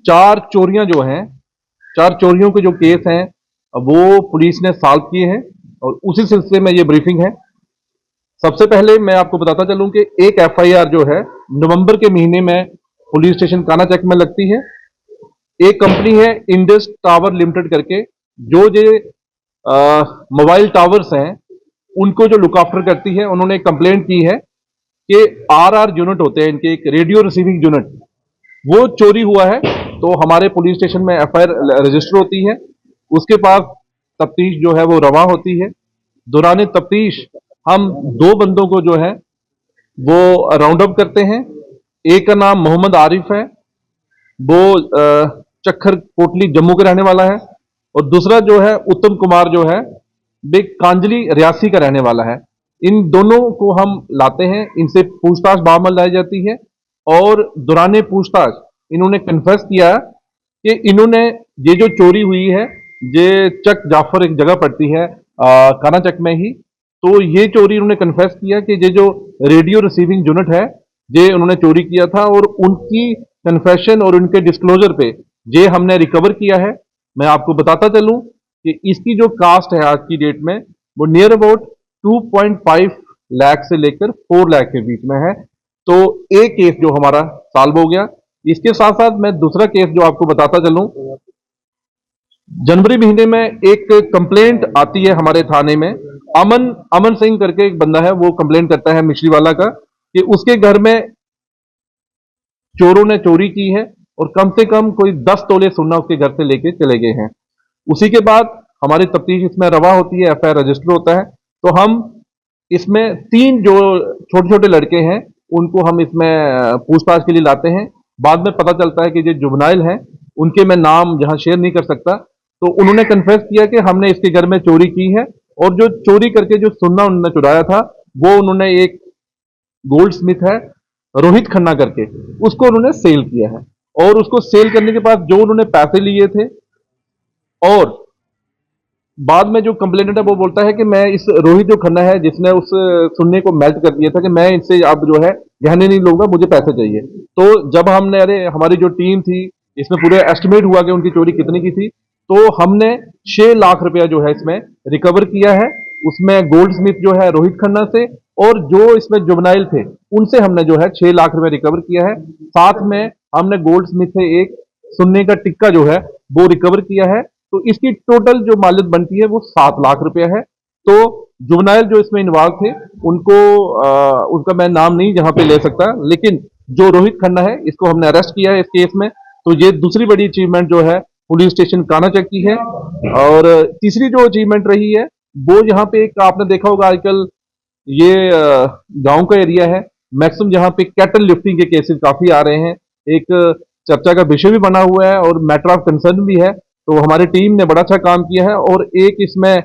चार चोरियां जो हैं, चार चोरियों के जो केस हैं वो पुलिस ने सॉल्व किए हैं और उसी सिलसिले में ये ब्रीफिंग है। सबसे पहले मैं आपको बताता चलूं कि एक एफआईआर जो है नवंबर के महीने में पुलिस स्टेशन कानाचक में लगती है। एक कंपनी है इंडस टावर लिमिटेड करके, जो मोबाइल टावर्स हैं उनको जो लुक आफ्टर करती है, उन्होंने कंप्लेंट की है कि आरआर यूनिट होते हैं इनके, एक रेडियो रिसीविंग यूनिट, वो चोरी हुआ है। तो हमारे पुलिस स्टेशन में एफआईआर रजिस्टर होती है, उसके पास तफ्तीश जो है वो रवा होती है। दौरान तफ्तीश हम दो बंदों को जो है वो राउंड अप करते हैं। एक का नाम मोहम्मद आरिफ है, वो चक्खर कोटली जम्मू का रहने वाला है, और दूसरा जो है उत्तम कुमार जो है वे कांजली रियासी का रहने वाला है। इन दोनों को हम लाते हैं, इनसे पूछताछ बामल लाई जाती है और दौरान पूछताछ इन्होंने कन्फेस किया कि इन्होंने ये जो चोरी हुई है, ये चक जाफर एक जगह पड़ती है कानाचक में ही, तो ये चोरी इन्होंने कन्फेस किया कि ये जो रेडियो रिसीविंग यूनिट है ये उन्होंने चोरी किया था, और उनकी कन्फेशन और उनके डिस्क्लोजर पे ये हमने रिकवर किया है। मैं आपको बताता चलूं कि इसकी जो कास्ट है आज की डेट में वो नियर अबाउट 2.5 लाख से लेकर 4 लाख के बीच में है। तो एक केस जो हमारा सॉल्व हो गया। इसके साथ साथ मैं दूसरा केस जो आपको बताता चलूं, जनवरी महीने में एक कंप्लेंट आती है हमारे थाने में। अमन अमन सिंह करके एक बंदा है, वो कंप्लेंट करता है मिश्रीवाला का कि उसके घर में चोरों ने चोरी की है और कम से कम कोई 10 तोले सोना उसके घर से लेके चले गए हैं। उसी के बाद हमारी तफ्तीश इसमें रवा होती है, एफआईआर रजिस्टर होता है। तो हम इसमें तीन जो छोटे छोटे लड़के हैं उनको हम इसमें पूछताछ के लिए लाते हैं। बाद में पता चलता है कि जो जुबनाइल हैं उनके मैं नाम जहां शेयर नहीं कर सकता, तो उन्होंने कन्फेस किया कि हमने इसके घर में चोरी की है, और जो चोरी करके जो सोना उन्होंने चुराया था वो उन्होंने एक गोल्ड स्मिथ है रोहित खन्ना करके, उसको उन्होंने सेल किया है। और उसको सेल करने के बाद जो उन्होंने पैसे लिए थे, और बाद में जो कंप्लेनेंट है वो बोलता है कि मैं इस रोहित जो खन्ना है जिसने उस सुन्ने को मेल्ट कर दिया था कि मैं इससे अब जो है गहने नहीं लूंगा, मुझे पैसे चाहिए। तो जब हमने हमारी जो टीम थी इसमें पूरे एस्टिमेट हुआ कि उनकी चोरी कितनी की थी, तो हमने 6 लाख रुपया जो है इसमें रिकवर किया है। उसमें गोल्ड स्मिथ जो है रोहित खन्ना से, और जो इसमें जुबनाइल थे उनसे हमने जो है 6 लाख रुपया रिकवर किया है। साथ में हमने गोल्ड स्मिथ से एक सुन्ने का टिक्का जो है वो रिकवर किया है। तो इसकी टोटल जो मालियत बनती है वो 7 लाख रुपया है। तो जुबनाइल जो इसमें इन्वॉल्व थे उनको उनका मैं नाम नहीं जहां पे ले सकता, लेकिन जो रोहित खन्ना है इसको हमने अरेस्ट किया है इस केस में। तो ये दूसरी बड़ी अचीवमेंट जो है पुलिस स्टेशन कानाचक की है। और तीसरी जो अचीवमेंट रही है वो यहाँ पे एक आपने देखा होगा आजकल ये गांव का एरिया है, मैक्सिमम जहाँ पे कैटल लिफ्टिंग के केसेस काफी आ रहे हैं, एक चर्चा का विषय भी बना हुआ है और मैटर ऑफ कंसर्न भी है। तो हमारी टीम ने बड़ा अच्छा काम किया है, और एक इसमें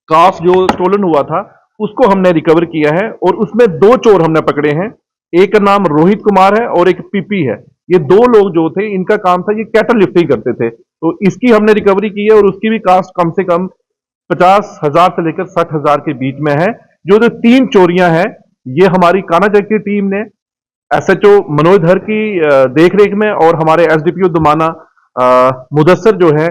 काफ जो स्टोलन हुआ था उसको हमने रिकवर किया है, और उसमें 2 चोर हमने पकड़े हैं। एक का नाम रोहित कुमार है और एक पीपी है। ये 2 लोग जो थे इनका काम था, ये कैटल लिफ्टिंग करते थे, तो इसकी हमने रिकवरी की है, और उसकी भी कास्ट कम से कम 50,000 से लेकर 60,000 के बीच में है। जो 3 चोरियां हैं ये हमारी कानाचक की टीम ने एसएचओ मनोज धर की देखरेख में, और हमारे एसडीपीओ दुमाना मुदस्सर जो है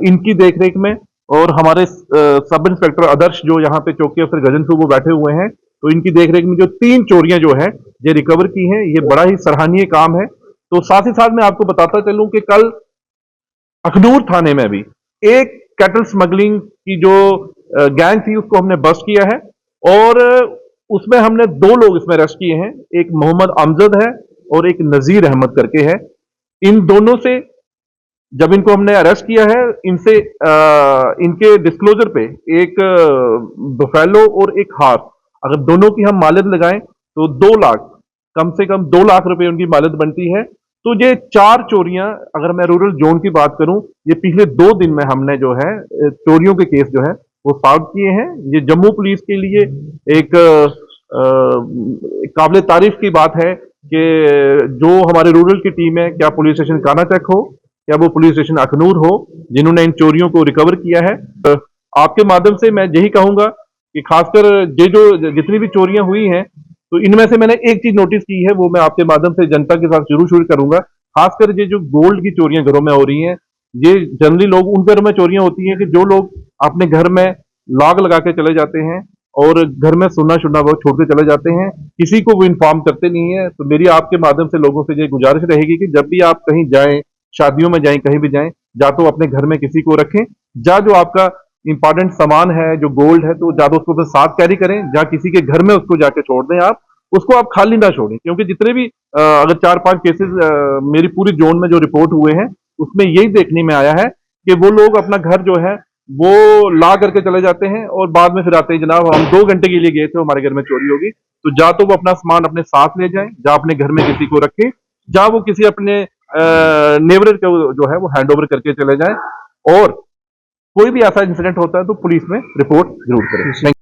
इनकी देखरेख में, और हमारे सब इंस्पेक्टर आदर्श जो यहाँ पे चौकी अफसर गजनपुर वो बैठे हुए हैं, तो इनकी देखरेख में जो 3 चोरियां जो है ये रिकवर की हैं, ये बड़ा ही सराहनीय काम है। तो साथ ही साथ मैं आपको बताता चलूं कि कल अखनूर थाने में भी एक कैटल स्मगलिंग की जो गैंग थी उसको हमने बस्ट किया है, और उसमें हमने 2 लोग इसमें अरेस्ट किए हैं। एक मोहम्मद अमजद है और एक नजीर अहमद करके है। इन दोनों से जब इनको हमने अरेस्ट किया है, इनसे इनके डिस्क्लोजर पे एक बफेलो और एक हार्स, अगर दोनों की हम मालियत लगाएं तो 2 लाख, कम से कम 2 लाख रुपए उनकी मालियत बनती है। तो ये 4 चोरियां, अगर मैं रूरल जोन की बात करूं, ये पिछले 2 दिन में हमने जो है चोरियों के केस जो है वो सॉल्व किए हैं। ये जम्मू पुलिस के लिए एक काबिल तारीफ की बात है कि जो हमारे रूरल की टीम है, क्या पुलिस स्टेशन कानाचक हो या वो पुलिस स्टेशन अखनूर हो, जिन्होंने इन चोरियों को रिकवर किया है। आपके माध्यम से मैं यही कहूंगा कि खासकर ये जो जितनी भी चोरियां हुई हैं, तो इनमें से मैंने एक चीज नोटिस की है, वो मैं आपके माध्यम से जनता के साथ जरूर शेयर करूंगा खासकर ये जो गोल्ड की चोरियां घरों में हो रही हैं, ये जनरली लोग उन घरों में चोरियां होती हैं कि जो लोग अपने घर में लॉक लगा के चले जाते हैं और घर में सुनना शुनना वो छोड़ के चले जाते हैं, किसी को वो इन्फॉर्म करते नहीं है। तो मेरी आपके माध्यम से लोगों से ये गुजारिश रहेगी कि जब भी आप कहीं जाएं, शादियों में जाएं, कहीं भी जाएं, या तो अपने घर में किसी को रखें, या जो आपका इंपॉर्टेंट सामान है, जो गोल्ड है, तो या तो उसको अपने साथ कैरी करें, या किसी के घर में उसको जाके छोड़ दें आप, उसको आप खाली ना छोड़ें। क्योंकि जितने भी अगर 4-5 केसेस मेरी पूरी जोन में जो रिपोर्ट हुए हैं, उसमें यही देखने में आया है कि वो लोग अपना घर जो है वो ला करके चले जाते हैं और बाद में फिर आते हैं, जनाब हम 2 घंटे के लिए गए थे, हमारे घर में चोरी होगी। तो या तो वो अपना सामान अपने साथ ले जाएं, या अपने घर में किसी को रखें, या वो किसी अपने नेबर को जो है वो हैंड ओवर करके चले जाएं। और कोई भी ऐसा इंसिडेंट होता है तो पुलिस में रिपोर्ट जरूर करें।